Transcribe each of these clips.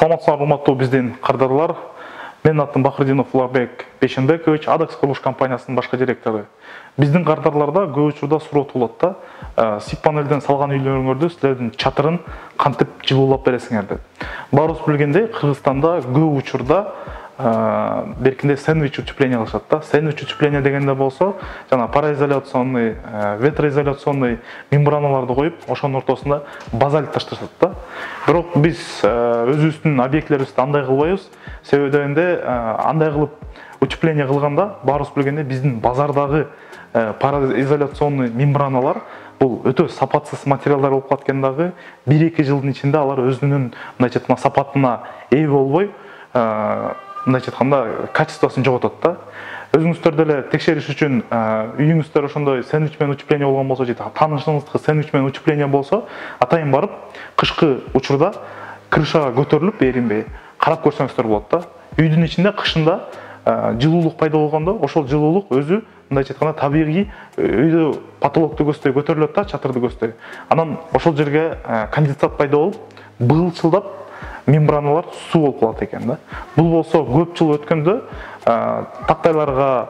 Саламатсыздар, урматтуу биздин кардарлар. Менин атым Бакырдинов Уларбек Бейшенбекович, Адакс курулуш компаниясынын башкы директору. Биздин кардарларда көп учурда суроо туулат да. Сип панелден салган үйлөрүңөрдү силердин чатырын кантип жылуулап бересиңер деп. Баарыбыз билгендей, Кыргызстанда көп учурда беркинде сэндвич утепление кылышат да. Сэндвич утепление дегенде болсо, жана пароизоляционный, ветроизоляционный мембраналарды коюп, ошонун ортосунда базальт ташташат да. Бирок биз өзүбүздүн объектилерибизди андай кылбайбыз. Себеби дегенде андай кылып утепление кылганда баарыбыз билгендей биздин базардагы пароизоляционный мембраналар бул өтө сапатсыз материалдар болуп калган дагы 1-2 жылдын ичинде алар өзүнүн мындайча айтканда сапатына ээ болбой, мындайча айтканда качествосын жоготот да. Өзүңүздөр деле текшериш үчүн үйүңүздөр ошондой сэндвич менен утепление болгон болсо же таанышыңыздыкы сэндвич менен утепление болсо, атайын барып кышкы учурда крышага көтөрүлүп эринбей карап көрсөңүздөр болот да. Үйдүн ичинде кышында жылуулук пайда болгондо, ошол жылуулук өзү мындайча айтканда табигый үйдө потолокту көздөй көтөрүлөт да, чатырды көздөй. Анан ошол жерге конденсат пайда болуп, быйылчылдап мембраналар суу болуп калат экен да. Бул болсо көп жыл өткөндө тактайларга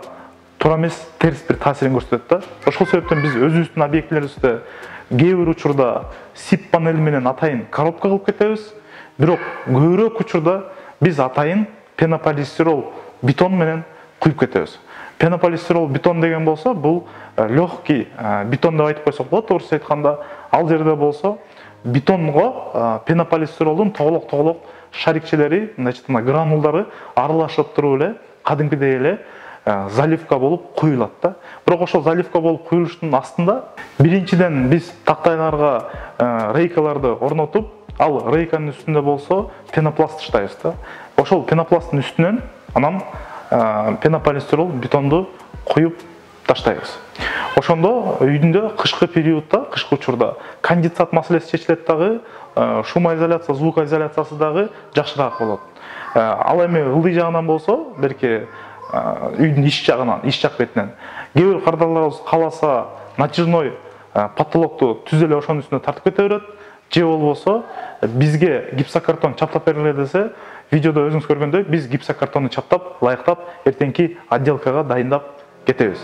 туура эмес терс бир таасирин көрсөтөт да. Ошол себептен биз өзүбүздүн объектилерибизде кээ бир учурда сип панели менен атайын коробка кылып кетебиз. Бирок көбүрөөк учурда биз атайын пенополистирол бетон менен куюп кетебиз. Пенополистирол бетон деген болсо, бул легкий бетон деп айтып койсок болот, тууруsu айтканда. Ал жерде болсо бетонго пенополистиролдун тоголок шарикчелери, мындайча айтканда гранулдары аралашып туруп эле кадимкидей эле заливка болуп куюлат да. Бирок ошол заливка болуп куюлуштун астында биринчиден биз тактайларга рейкаларды орнотуп, ал рейканын үстүндө болсо пенопласт таштайбыз да. Ошол пенопласттын үстүнөн анан пенополистирол бетонду куюп таштайбыз. Ошондо үйдүндө кышкы периодда, кышкы учурда конденсат маселеси чечилет дагы, шумоизоляция, звукоизоляциясы дагы жакшыраак болот. Ал эми ылдый жагынан болсо, берки үйдүн ич жагынан, ич жак бетинен кээ бир кардарларыбыз кааласа натяжной потолокту түз эле ошонун үстүнө тартып кете берет, же болбосо бизге гипсокартон чаптап бергиле десе, видеодо өзүңүз көргөндөй биз гипсокартонду чаптап, ылайыктап, эртеңки отделкага дайындап кетебиз.